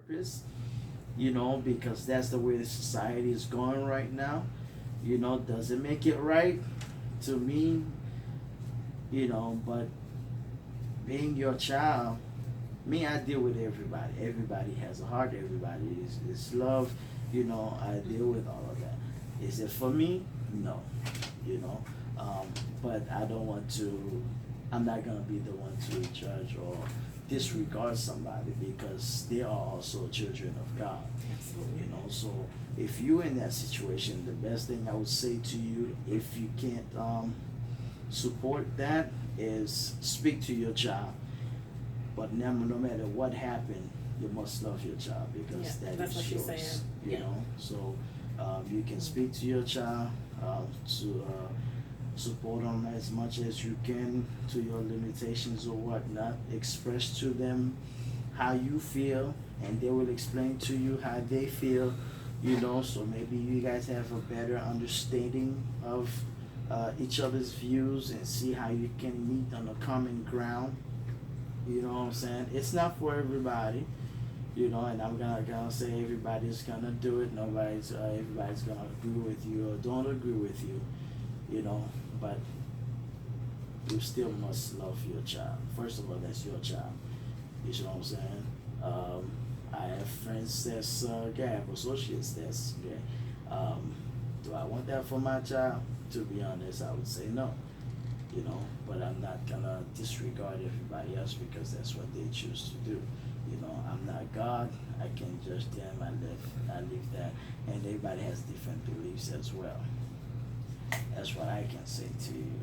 purpose, because that's the way the society is going right now. Does it make it right to me? But being your child, me, I deal with everybody. Everybody has a heart. Everybody is love. I deal with all of that. Is it for me? No. You know, um, but I don't want to. I'm not gonna be the one to judge or disregard somebody because they are also children of God. Absolutely. So if you're in that situation, the best thing I would say to you, if you can't support that, is speak to your child. But no matter what happened, you must love your child because Yeah, that that's is what she's yours. saying. You Yeah. know, so you can speak to your child to support them as much as you can to your limitations or whatnot. Express to them how you feel, and they will explain to you how they feel. So maybe you guys have a better understanding of each other's views and see how you can meet on a common ground. You know what I'm saying? It's not for everybody, and I'm gonna say everybody's gonna do it. Everybody's gonna agree with you or don't agree with you, but you still must love your child. First of all, that's your child. You know what I'm saying? I have friends that's gay, I have associates that's gay. Do I want that for my child? To be honest, I would say no. But I'm not gonna disregard everybody else because that's what they choose to do. I'm not God. I can't judge them. I live that, and everybody has different beliefs as well. That's what I can say to you.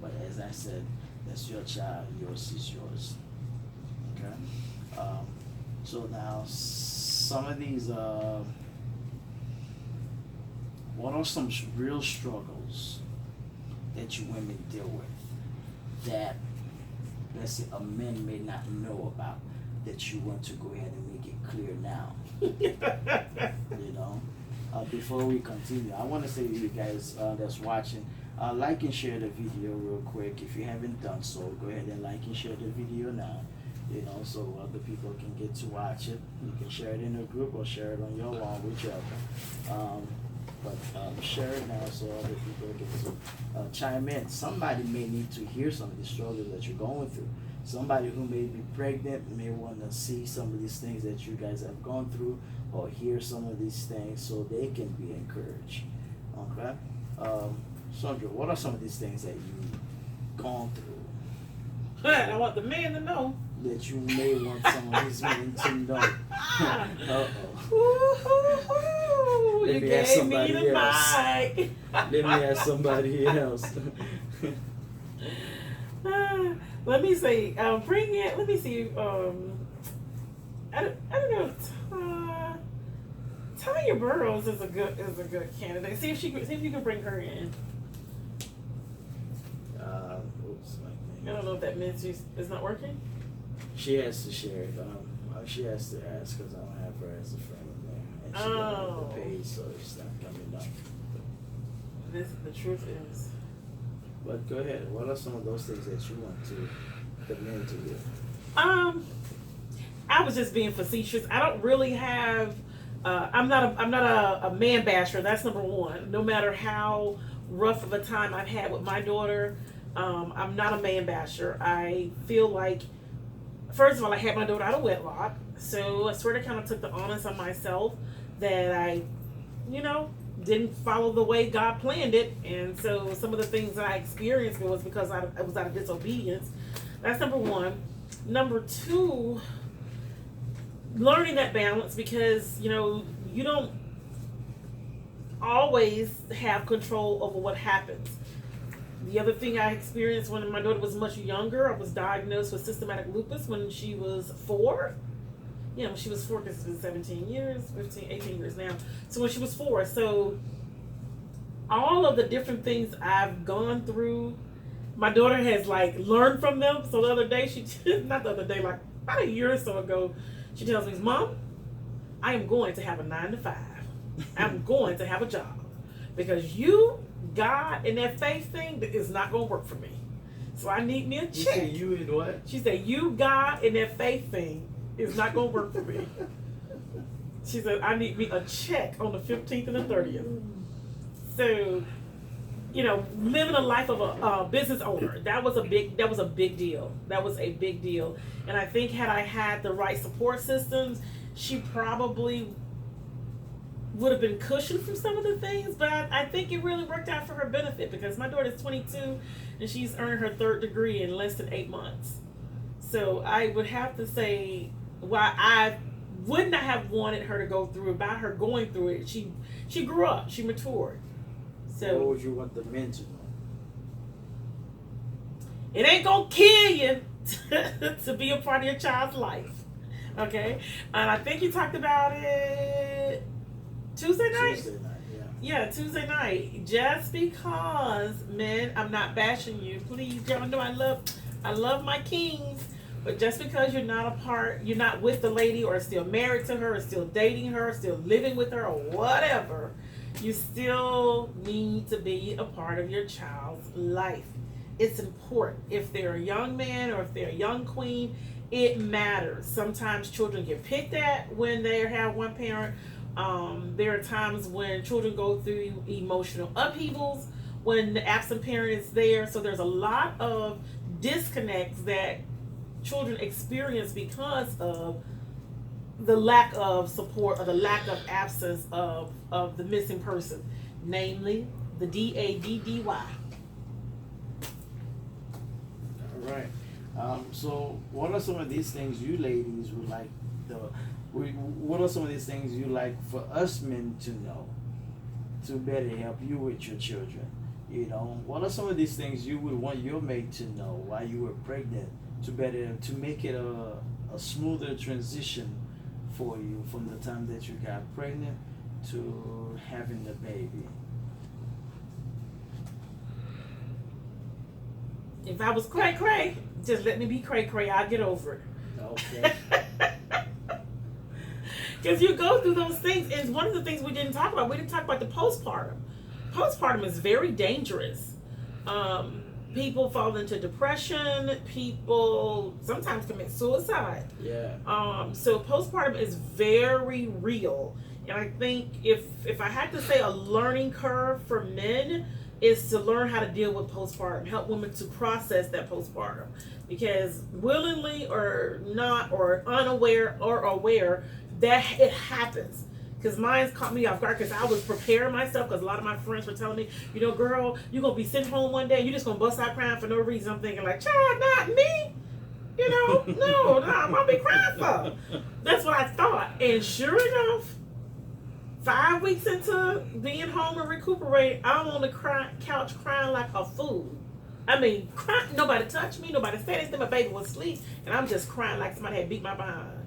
But as I said, that's your child. Yours is yours. Okay. So now, some of these. What are some real struggles that you women deal with that, let's say, a man may not know about that you want to go ahead and make it clear now? Before we continue, I want to say to you guys that's watching, like and share the video real quick. If you haven't done so, go ahead and like and share the video now. So other people can get to watch it. You can share it in a group or share it on your wall, whichever. But share it now so other people get to chime in. Somebody may need to hear some of the struggles that you're going through. Somebody who may be pregnant may want to see some of these things that you guys have gone through or hear some of these things so they can be encouraged. Okay? Sandra, what are some of these things that you've gone through? I want the man to know. That you may want some of these men to know. Ooh, you gave me the mic. Let me ask somebody else. Let me see. Bring it. Let me see. I don't know. Tanya Burrows is a good candidate. See if you can bring her in. Oops, I don't know if that means it's not working. She has to share it. She has to ask because I don't have her as a friend in there, and she doesn't have the page, so it's not coming up. The truth is. But go ahead. What are some of those things that you want the men to do? I was just being facetious. I don't really have. I'm not a man basher. That's number one. No matter how rough of a time I've had with my daughter, I'm not a man basher. I feel like, first of all, I had my daughter out of wedlock, so I sort of kind of took the onus on myself that I, didn't follow the way God planned it, and so some of the things that I experienced was because I was out of disobedience. That's number one. Number two, learning that balance because you don't always have control over what happens. The other thing I experienced when my daughter was much younger, I was diagnosed with systematic lupus when she was 4. When she was 4, because it's been 17 years, 15, 18 years now. So when she was 4, so all of the different things I've gone through, my daughter has learned from them. So the other day, not the other day, like about a year or so ago, she tells me, "Mom, I am going to have a 9 to 5. I'm going to have a job because you, God, and that faith thing is not going to work for me. So I need me a check." You said you and what? She said, "You, God, and that faith thing is not going to work for me. She said, I need me a check on the 15th and the 30th. So, you know, living a life of a business owner, that was a big deal. That was a big deal. And I think had I had the right support systems, she probably would have been cushioned from some of the things, but I think it really worked out for her benefit, because my daughter's 22 and she's earned her 3rd degree in less than 8 months. So I would have to say, why I would not have wanted her to go through it. By her going through it, she grew up, she matured. So what would you want the men to know? It ain't gonna kill you to be a part of your child's life. Okay? And I think you talked about it Tuesday night? Tuesday night, yeah. Yeah, Tuesday night. Just because, men, I'm not bashing you. Please, y'all know I love my kings. But just because you're not with the lady, or still married to her, or still dating her, or still living with her, or whatever, you still need to be a part of your child's life. It's important. If they're a young man or if they're a young queen, it matters. Sometimes children get picked at when they have one parent. There are times when children go through emotional upheavals when the absent parent is there. So there's a lot of disconnects that children experience because of the lack of support, or the lack of absence of the missing person, namely the DADDY. All right. So what are some of these things you ladies would like what are some of these things you like for us men to know to better help you with your children? You know, what are some of these things you would want your mate to know while you were pregnant to make it a smoother transition for you from the time that you got pregnant to having the baby? If I was cray, just let me be cray, I'll get over it. Okay. Because you go through those things, and one of the things we didn't talk about the postpartum. Postpartum is very dangerous. People fall into depression. People sometimes commit suicide. Yeah. So postpartum is very real. And I think if I had to say a learning curve for men, is to learn how to deal with postpartum, help women to process that postpartum. Because willingly or not, or unaware or aware, that it happens. Because mine's caught me off guard, because I was preparing myself, because a lot of my friends were telling me, you know, girl, you're going to be sent home one day and you're just going to bust out crying for no reason. I'm thinking like, child, not me. You know, no, I'm going to be crying for. That's what I thought. And sure enough, 5 weeks into being home and recuperating, I'm on the couch crying like a fool. I mean, nobody touched me, nobody said anything, my baby was asleep, and I'm just crying like somebody had beat my behind.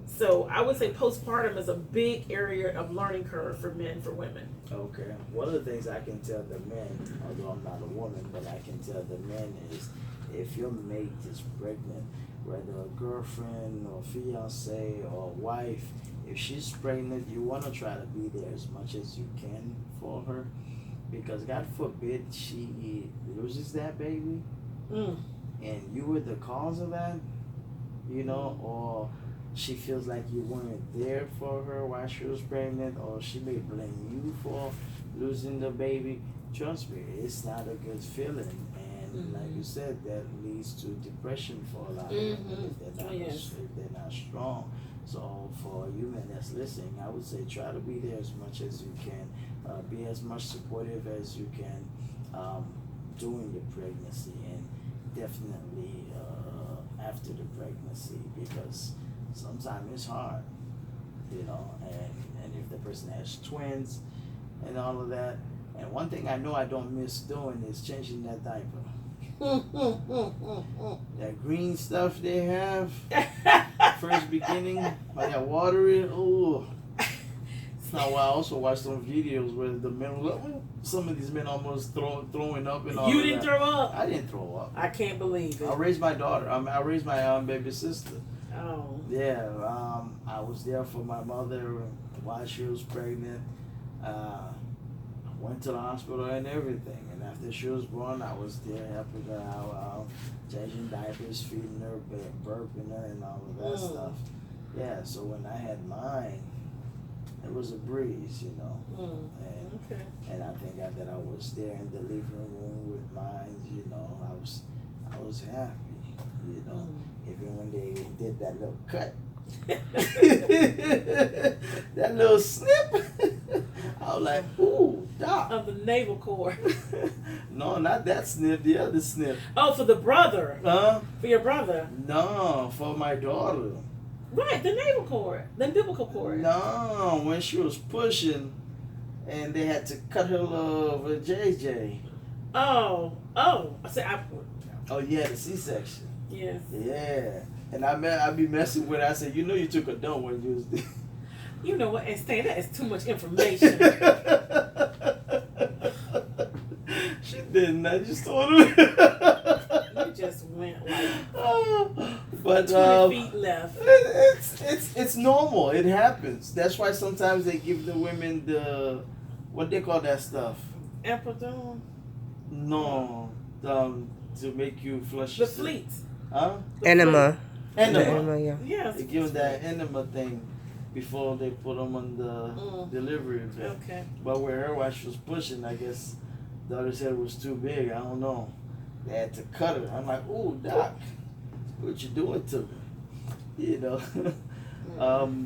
So I would say postpartum is a big area of learning curve for men, for women. Okay. One of the things I can tell the men, although I'm not a woman, but I can tell the men is, if your mate is pregnant, whether a girlfriend or fiance or wife, if she's pregnant, you want to try to be there as much as you can for her, because God forbid she loses that baby, and you were the cause of that, you know, or she feels like you weren't there for her while she was pregnant, or she may blame you for losing the baby. Trust me, it's not a good feeling, and like you said, that leads to depression for a lot of women if they're not strong. So for you men that's listening, I would say try to be there as much as you can. Be as much supportive as you can during the pregnancy, and definitely after the pregnancy, because sometimes it's hard, you know, and if the person has twins and all of that. And one thing I know I don't miss doing is changing that diaper. That green stuff they have, first beginning, like that water it, oh. It's not why I also watched some videos where the men were like, some of these men almost throwing up and all You of didn't that. throw up? I didn't throw up. I can't believe it. I raised my daughter. I raised my baby sister. Oh. Yeah, I was there for my mother while she was pregnant. went to the hospital and everything. And after she was born, I was there helping her out, changing diapers, feeding her, burping her, and all of that stuff. Yeah, so when I had mine, it was a breeze, you know. And I think that I was there in the living room with mine, you know, I was happy, you know. Even when they did that little cut, that little snip, I was like, ooh, doc. Of the navel cord. No, not that snip, the other snip. Oh, for the brother. Huh? For your brother. No, for my daughter. Right, the navel cord, the umbilical cord. No, when she was pushing, and they had to cut her little JJ. Oh, I said, Oh yeah, the C-section. yes. Yeah, and I be messing with her. I said, you know, you took a dump when you was there. You know what? And Stan, that is too much information. She didn't. I just told her. You just went like but 20 feet left. It's normal. It happens. That's why sometimes they give the women the what they call that stuff. Epidural. No, to make you flush. The fleet. Huh? Enema. Enema. Yeah. Yes. They give that enema thing before they put them on the delivery bed. Okay. But with her, while she was pushing, I guess the other said it was too big. I don't know. They had to cut her. I'm like, ooh, doc, what you doing to me? You know.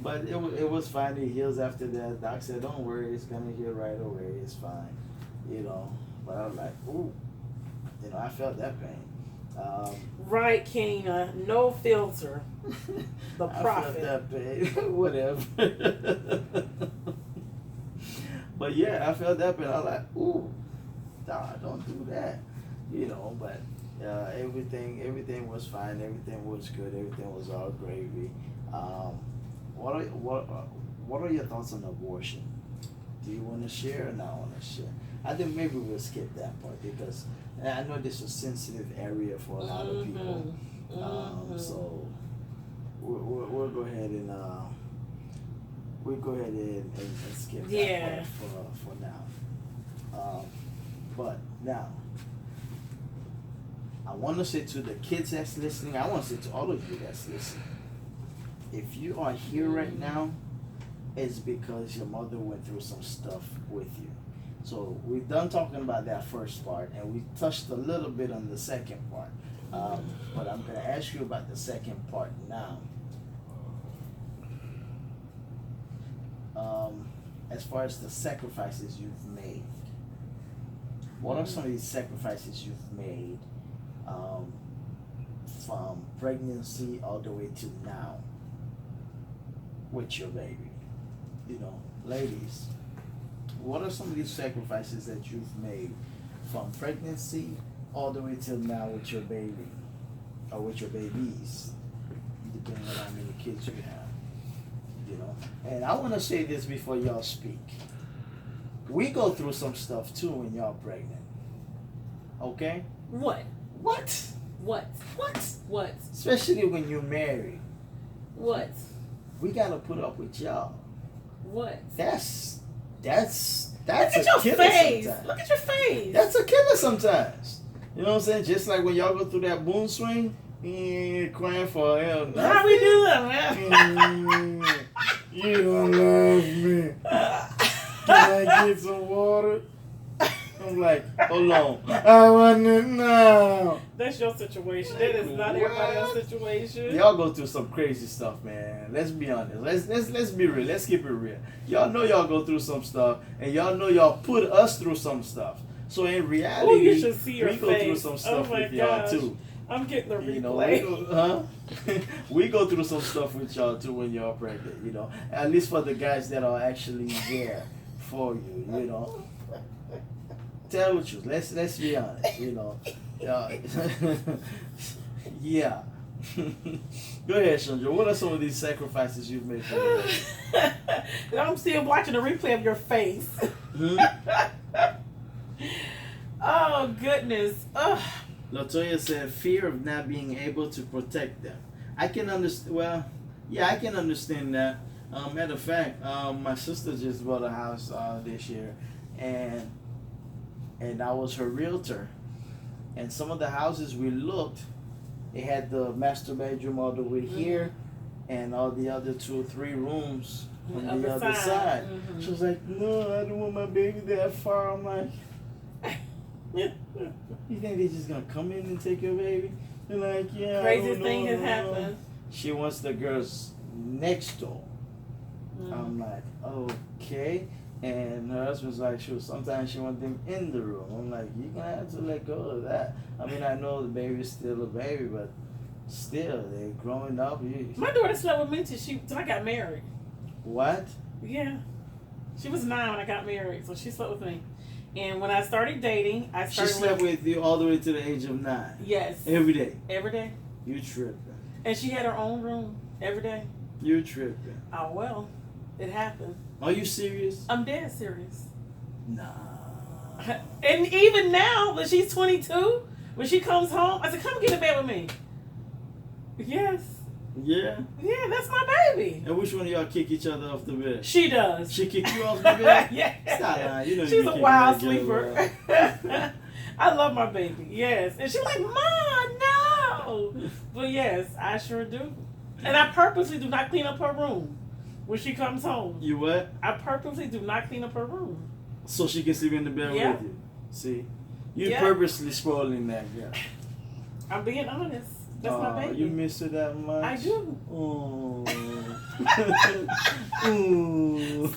But it was fine. It heals after that. Doc said, don't worry, it's gonna heal right away. It's fine. You know. But I was like, ooh, you know, I felt that pain. Right, Kena. No filter. The prophet. I felt that pain. Whatever. But yeah, I felt that pain. I was like, ooh, nah, don't do that. You know, but everything was fine. Everything was good. Everything was all gravy. What are your thoughts on abortion? Do you want to share or not want to share? I think maybe we'll skip that part because I know this is a sensitive area for a lot of people. So we'll go ahead and skip that part for now. But now, I want to say to the kids that's listening, I want to say to all of you that's listening, if you are here right now, it's because your mother went through some stuff with you. So we're done talking about that first part, and we touched a little bit on the second part. But I'm going to ask you about the second part now. As far as the sacrifices you've made, what are some of these sacrifices you've made from pregnancy all the way to now with your baby? You know, ladies, what are some of these sacrifices that you've made from pregnancy all the way till now with your baby or with your babies, depending on how many kids you have? You know, and I want to say this before y'all speak. We go through some stuff too when y'all pregnant. Okay? What? What? What? What? What? Especially when you're married. What? We gotta put up with y'all. What? That's Look at a your killer face. sometimes. Look at your face. That's a killer sometimes. You know what I'm saying? Just like when y'all go through that boom swing, crying for help. How we do that, man? You don't love me. Can I get some water? I'm like, hold on. I want it now. That's your situation. That is not everybody else's situation. Y'all go through some crazy stuff, man. Let's be honest. Let's be real. Let's keep it real. Y'all know y'all go through some stuff, and y'all know y'all put us through some stuff. So in reality, oh, you should see your we go face. through some stuff with y'all too. I'm getting the You know, replay. we go through some stuff with y'all too when y'all pregnant. You know, at least for the guys that are actually there for you. You know, tell the truth. Let's be honest. You know, yeah. Go ahead, Chandra. What are some of these sacrifices you've made for me? I'm still watching the replay of your face. Oh goodness. Ugh. Latoya said, fear of not being able to protect them. I can understand. Well, yeah, I can understand that. Matter of fact, my sister just bought a house this year, and and I was her realtor. And some of the houses we looked, it had the master bedroom all the way here, and all the other 2 or 3 rooms on the other side. Mm-hmm. She was like, "No, I don't want my baby that far." I'm like, "You think they're just gonna come in and take your baby?" They're like, "Yeah." Craziest thing has happened. She wants the girls next door. I'm like, okay. And her husband's like, sometimes she wants them in the room. I'm like, you're gonna have to let go of that. I mean, I know the baby's still a baby, but still, they're growing up. My daughter slept with me till I got married. What? Yeah. She was 9 when I got married, so she slept with me. And when I started dating, She slept with you all the way to the age of 9? Yes. Every day? Every day. You tripping. And she had her own room every day. You tripping. Oh, well, it happened. Are you serious? I'm dead serious. Nah. And even now, when she's 22, when she comes home, I said, come get in bed with me. Yes. Yeah? Yeah, that's my baby. And which one of y'all kick each other off the bed? She does. She kick you off the bed? Yeah. Stop lying. You know She's you a kick wild me together, sleeper. I love my baby, yes. And she's like, Mom, no. But yes, I sure do. And I purposely do not clean up her room when she comes home. You what? I purposely do not clean up her room. So she can sleep in the bed Yeah. with you. See? You Yeah. purposely spoiling that girl. I'm being honest. That's my baby. You miss her that much? I do. Oh.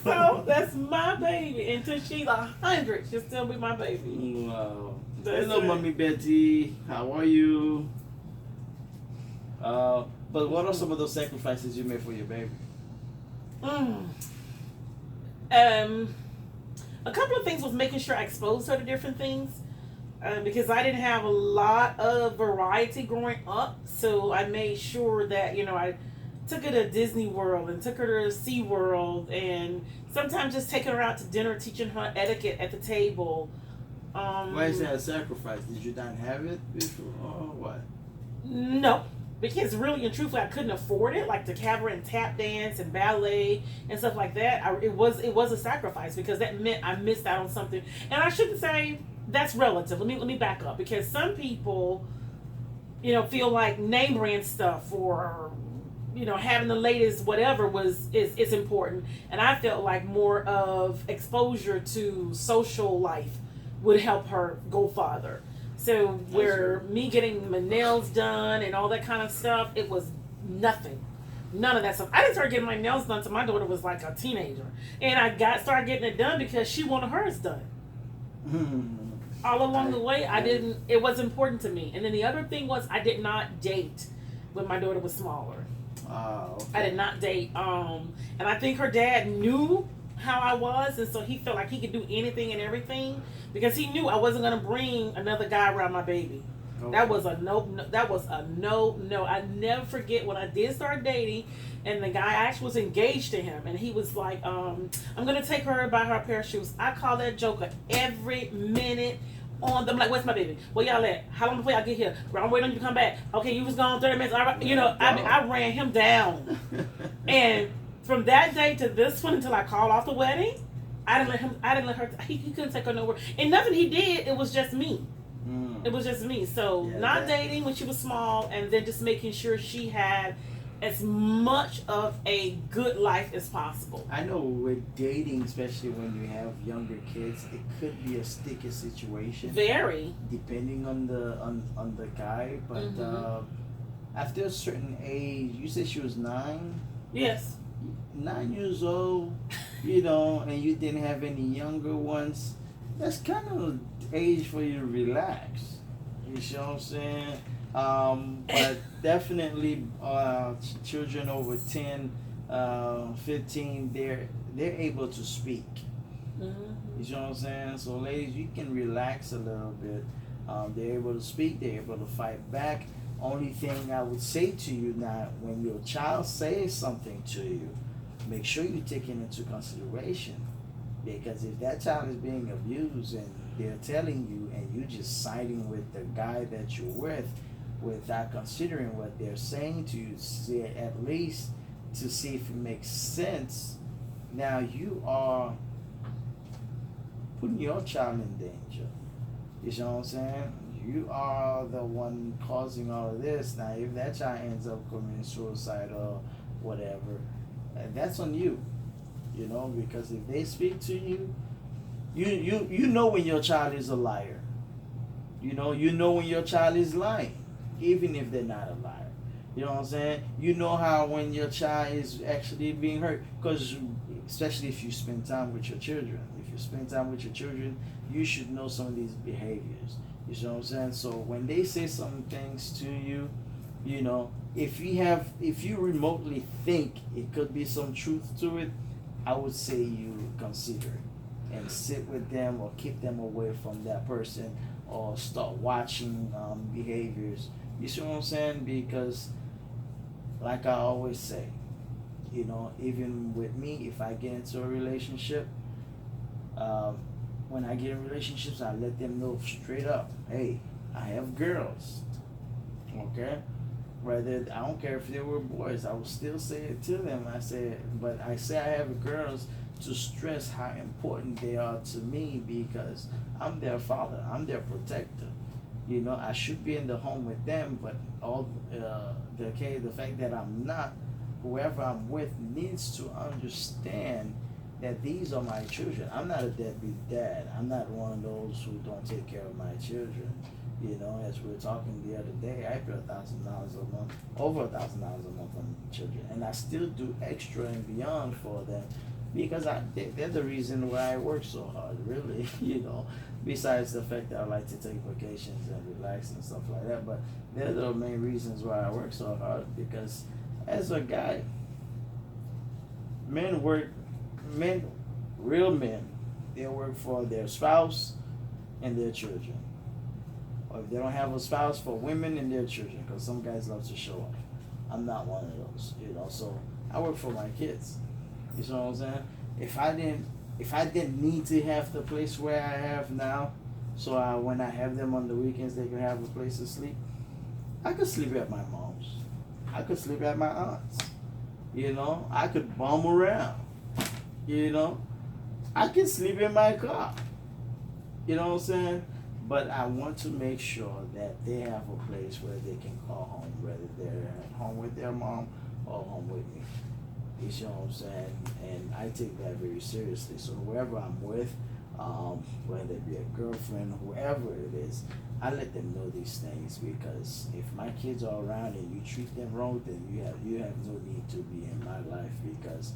So that's my baby. Until she's 100, she'll still be my baby. Wow. That's Hello, it. Mommy Betty. How are you? But what are some of those sacrifices you made for your baby? A couple of things was making sure I exposed her to different things. Because I didn't have a lot of variety growing up, so I made sure that, I took her to Disney World and took her to Sea World, and sometimes just taking her out to dinner, teaching her etiquette at the table. Why is that a sacrifice? Did you not have it before, or what? No, because really and truthfully, I couldn't afford it, like to have her in tap dance and ballet and stuff like that. It was a sacrifice because that meant I missed out on something, and I shouldn't say. That's relative. Let me back up, because some people, feel like name brand stuff or having the latest whatever is important, and I felt like more of exposure to social life would help her go farther. So where me getting my nails done and all that kind of stuff, it was nothing. None of that stuff. I didn't start getting my nails done until my daughter was like a teenager, and I started getting it done because she wanted hers done. All along the way, it was important to me. And then the other thing was I did not date when my daughter was smaller. Okay. I did not date. And I think her dad knew how I was, and so he felt like he could do anything and everything because he knew I wasn't going to bring another guy around my baby. Okay. That was a no. I never forget when I did start dating, and the guy actually was engaged to him, and he was like, I'm gonna take her and buy her a pair of shoes. I call that joker every minute on them. Like, where's my baby? Where y'all at? How long before y'all get here? I'm waiting on you to come back. Okay, you was gone 30 minutes. All right. I ran him down. And from that day to this one, until I called off the wedding, I didn't let her, he couldn't take her nowhere. And nothing he did, it was just me. It was just me. So not dating when she was small, and then just making sure she had as much of a good life as possible. I know with dating, especially when you have younger kids, it could be a sticky situation. Very. Depending on the guy, but after a certain age, you said she was 9. Yes. 9 years old, and you didn't have any younger ones. That's kind of age for you to relax. You see what I'm saying? But definitely children over 10, 15, they're able to speak. You see what I'm saying? So ladies, you can relax a little bit. They're able to speak, they're able to fight back. Only thing I would say to you now, when your child says something to you, make sure you take it into consideration. Because if that child is being abused and they're telling you and you just siding with the guy that you're with without considering what they're saying to you, see, at least to see if it makes sense, now you are putting your child in danger. You know what I'm saying? You are the one causing all of this. Now, if that child ends up committing suicide or whatever, that's on you. You know, because if they speak to you, you know when your child is a liar. You know when your child is lying, even if they're not a liar. You know what I'm saying? You know how when your child is actually being hurt, because especially if you spend time with your children. If you spend time with your children, you should know some of these behaviors. You know what I'm saying? So when they say some things to you, you know, if you remotely think it could be some truth to it, I would say you consider it and sit with them or keep them away from that person or start watching behaviors. You see what I'm saying? Because, like I always say, you know, even with me, if I get into a relationship, um, when I get in relationships, I let them know straight up, hey, I have girls, okay? Whether I don't care if they were boys, I will still say it to them. But I say I have girls to stress how important they are to me because I'm their father, I'm their protector. You know, I should be in the home with them, but the fact that I'm not, whoever I'm with needs to understand that these are my children. I'm not a deadbeat dad. I'm not one of those who don't take care of my children. You know, as we were talking the other day, I pay $1,000 a month, over $1,000 a month on children, and I still do extra and beyond for them because they're the reason why I work so hard, really. You know, besides the fact that I like to take vacations and relax and stuff like that, but they're the main reasons why I work so hard because as a guy, men work, men, real men, they work for their spouse and their children. Or if they don't have a spouse, for women and their children, because some guys love to show off. I'm not one of those, you know. So I work for my kids. You know what I'm saying? If I didn't need to have the place where I have now, so when I have them on the weekends, they can have a place to sleep. I could sleep at my mom's. I could sleep at my aunt's. You know, I could bum around. You know, I can sleep in my car. You know what I'm saying? But I want to make sure that they have a place where they can call home, whether they're at home with their mom or home with me. You see what I'm saying? And I take that very seriously. So whoever I'm with, whether it be a girlfriend, whoever it is, I let them know these things because if my kids are around and you treat them wrong, then you have no need to be in my life because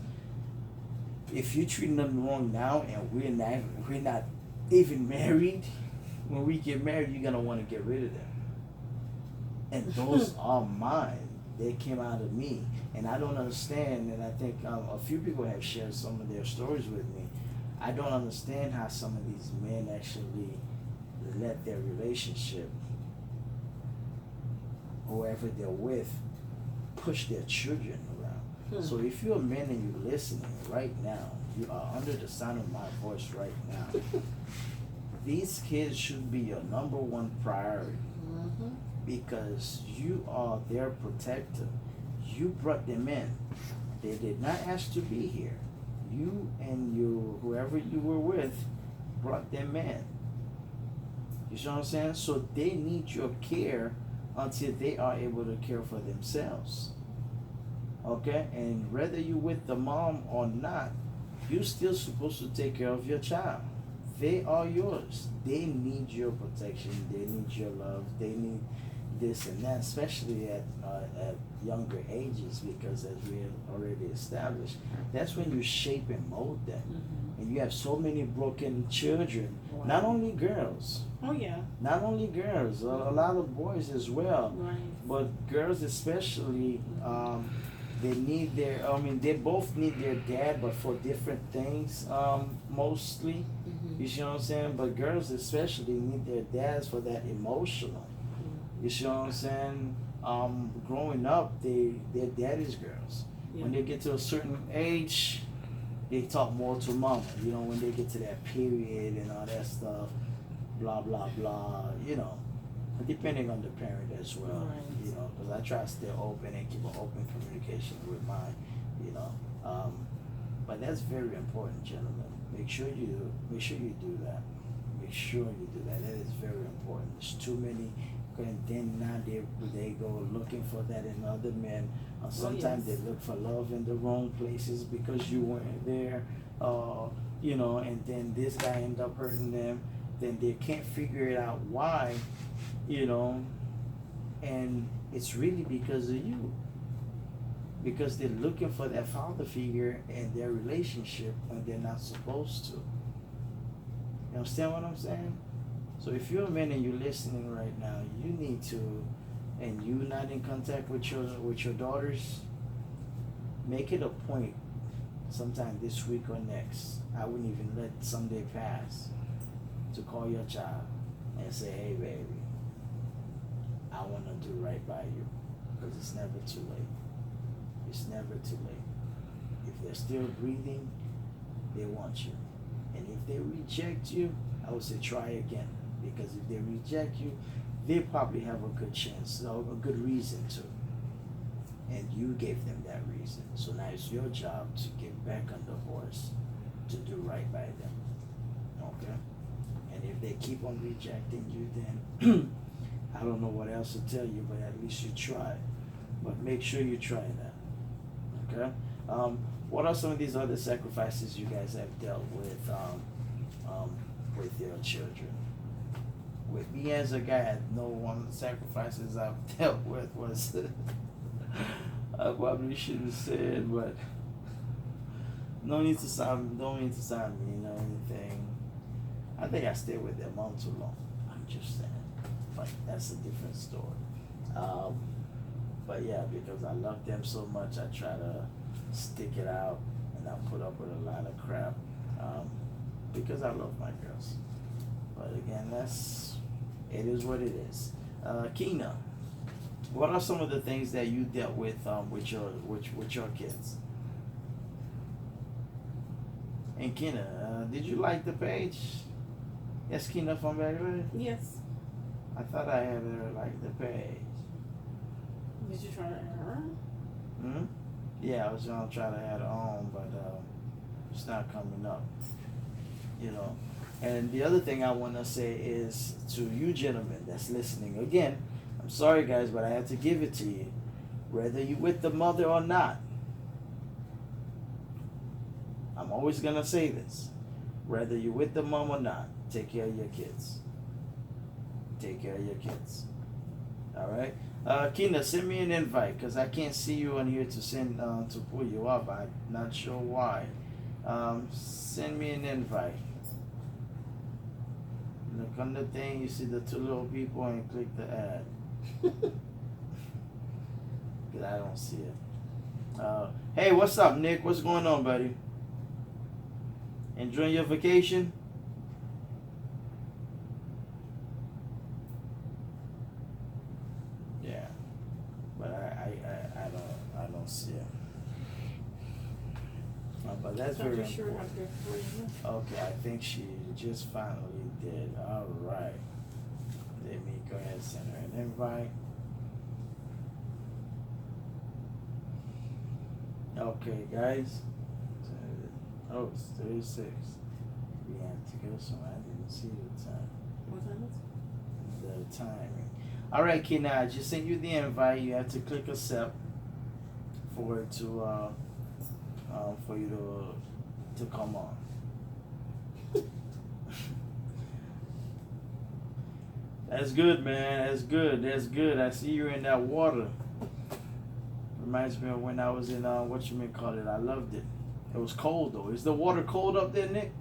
if you treat them wrong now and we're not even married. When we get married, you're gonna want to get rid of them. And those are mine. They came out of me. And I don't understand, and I think a few people have shared some of their stories with me. I don't understand how some of these men actually let their relationship, whoever they're with, push their children around. So if you're a man and you're listening right now, you are under the sound of my voice right now. These kids should be your number one priority because you are their protector. You brought them in. They did not ask to be here. You and whoever you were with brought them in. You see what I'm saying? So they need your care until they are able to care for themselves. Okay? And whether you're with the mom or not, you're still supposed to take care of your child. They are yours. They need your protection. They need your love. They need this and that, especially at younger ages, because as we have already established, that's when you shape and mold them. And you have so many broken children, not only girls. Oh yeah. Not only girls, a lot of boys as well. Right. But girls especially, they both need their dad, but for different things, mostly. You see what I'm saying? But girls especially need their dads for that emotional. You see what I'm saying? Growing up, they're daddy's girls. Yeah. When they get to a certain age, they talk more to mama. You know, when they get to that period and all that stuff, blah, blah, blah, you know. Depending on the parent as well, you know, because I try to stay open and keep an open communication with mine, you know. But that's very important, gentlemen. Make sure you do that. Make sure you do that. That is very important. There's too many, and then now they go looking for that in other men. Sometimes yes. they look for love in the wrong places because you weren't there. You know, and then this guy end up hurting them. Then they can't figure it out why, you know, and it's really because of you. Because they're looking for that father figure in their relationship when they're not supposed to. You understand what I'm saying? So if you're a man and you're listening right now, you need to, and you're not in contact with your daughters, make it a point sometime this week or next. I wouldn't even let Sunday pass to call your child and say, hey baby, I want to do right by you, because it's never too late. It's never too late. If they're still breathing, they want you. And if they reject you, I would say try again. Because if they reject you, they probably have a good chance, or a good reason to. And you gave them that reason. So now it's your job to get back on the horse to do right by them. Okay? And if they keep on rejecting you, then I don't know what else to tell you, but at least you tried. But make sure you try that. Okay? What are some of these other sacrifices you guys have dealt with your children? With me as a guy, I know one of the sacrifices I've dealt with was I probably shouldn't say it, but don't need to sound mean or anything. I think I stayed with their mom too long. I'm just saying, but that's a different story. But yeah, because I love them so much, I try to stick it out, and I put up with a lot of crap, because I love my girls. But again, it is what it is. Keena, what are some of the things that you dealt with your kids? And Keena, did you like the page? Yes, Keena from Baby. Yes. I thought I had her like the page. Did you try to add her? Yeah, I was gonna try to add her on, but it's not coming up. You know. And the other thing I want to say is to you gentlemen that's listening. Again, I'm sorry guys, but I have to give it to you. Whether you with the mother or not, I'm always gonna say this. Whether you with the mom or not, take care of your kids. Take care of your kids. All right. Keena, send me an invite because I can't see you on here to send to pull you up. I'm not sure why. Send me an invite. Look on the thing, you see the two little people, and click the ad. Because I don't see it. Hey, what's up, Nick? What's going on, buddy? Enjoying your vacation? Yeah, but I don't see it. But that's very important. Okay, I think she just finally did. All right. Let me go ahead and send her an invite. Okay, guys. Oh, it's 36. We have to go somewhere. I didn't see the time. What time is it? The timing. All right, Keena, I just sent you the invite. You have to click accept for it to for you to come on. That's good, man. That's good. That's good. I see you in that water. Reminds me of when I was in whatchamacallit. I loved it. It was cold though. Is the water cold up there, Nick?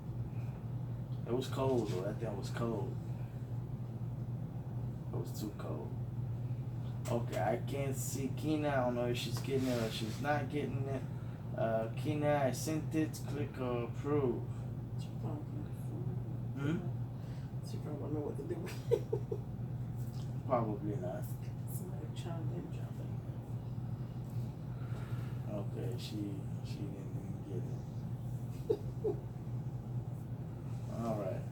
It was cold though. That thing was cold. It was too cold. Okay, I can't see Keena. I don't know if she's getting it or she's not getting it. Keena, I sent it. Click approve. She probably know what to do. Probably not. Somebody chimed in. Okay, she didn't even get it. All right.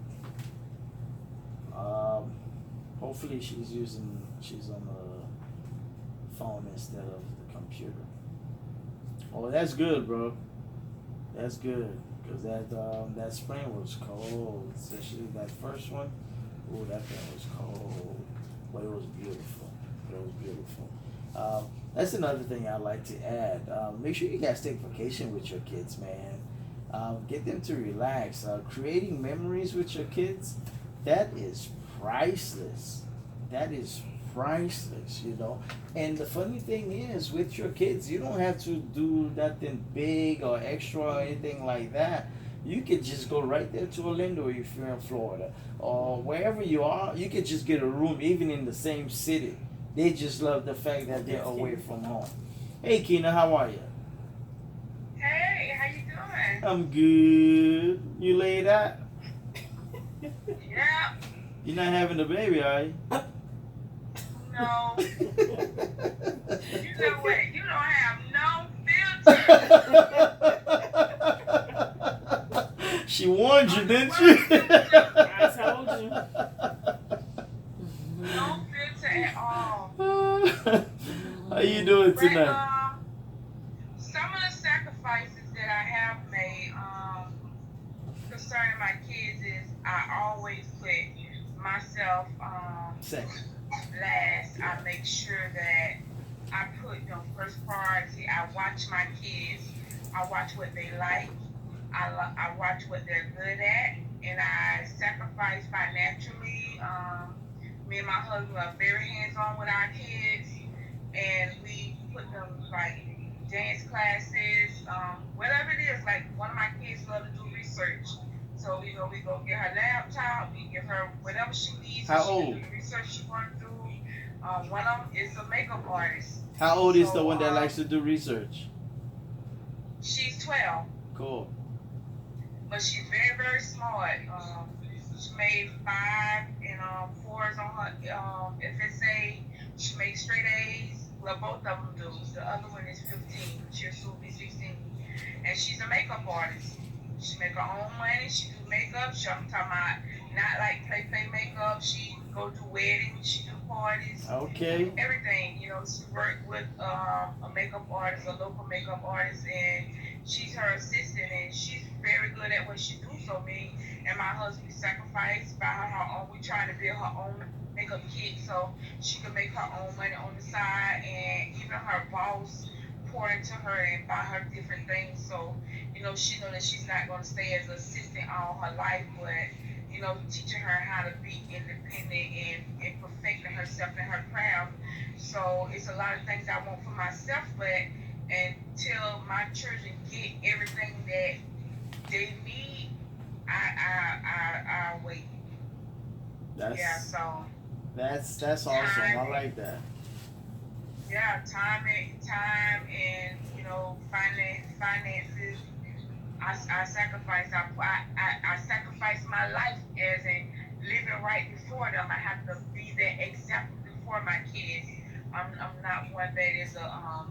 Hopefully she's on the phone instead of the computer. Oh, that's good, bro. That's good, cause that spring was cold, especially that first one. Oh, that thing was cold, but it was beautiful. It was beautiful. That's another thing I like to add. Make sure you guys take vacation with your kids, man. Get them to relax. Creating memories with your kids, that is priceless. That is priceless, you know. And the funny thing is, with your kids, you don't have to do nothing big or extra or anything like that. You could just go right there to Orlando if you're in Florida or wherever you are. You could just get a room, even in the same city. They just love the fact that they're away from home. Hey, Keena, how are you? Hey, how you doing? I'm good. You laid out? Yeah, You're not having a baby, are you? no. You know what? You don't have no filter. She warned you, On the didn't word she? filter, I told you. no filter at all. How you doing But tonight? some of the sacrifices that I have made concerning my kids is I always put myself Second. last. I make sure that I put them first priority. I watch my kids. I watch what they like. I watch what they're good at, and I sacrifice financially. Me and my husband are very hands-on with our kids, and we put them like dance classes, whatever it is. Like one of my kids love to do research, so we go get her laptop, we give her whatever she needs, so How she can old? do the research she wants to do. One of them is a makeup artist, How old is the so one that likes to do research? she's 12. Cool. But she's very, very smart. She made five and fours on her FSA. She made straight A's. Well, both of them do. The other one is 15. She'll soon be 16. And she's a makeup artist. She make her own money. She do makeup. I'm talking about not like play makeup. She go to weddings. She do parties. Okay. Everything. She worked with a makeup artist, a local makeup artist, and she's her assistant, and she's very good at what she do. So me and my husband sacrificed by her own. We trying to build her own makeup kit so she can make her own money on the side, and even her boss pour into her and buy her different things. So she know that she's not going to stay as an assistant all her life, but teaching her how to be independent and perfecting herself in her craft. So it's a lot of things I want for myself, but until my children get everything that they need, I wait. Yeah, That's so that's awesome. I time, like that. yeah, time and finances. I sacrifice. I sacrifice my life as in living right before them. I have to be that example before my kids. I'm not one that is a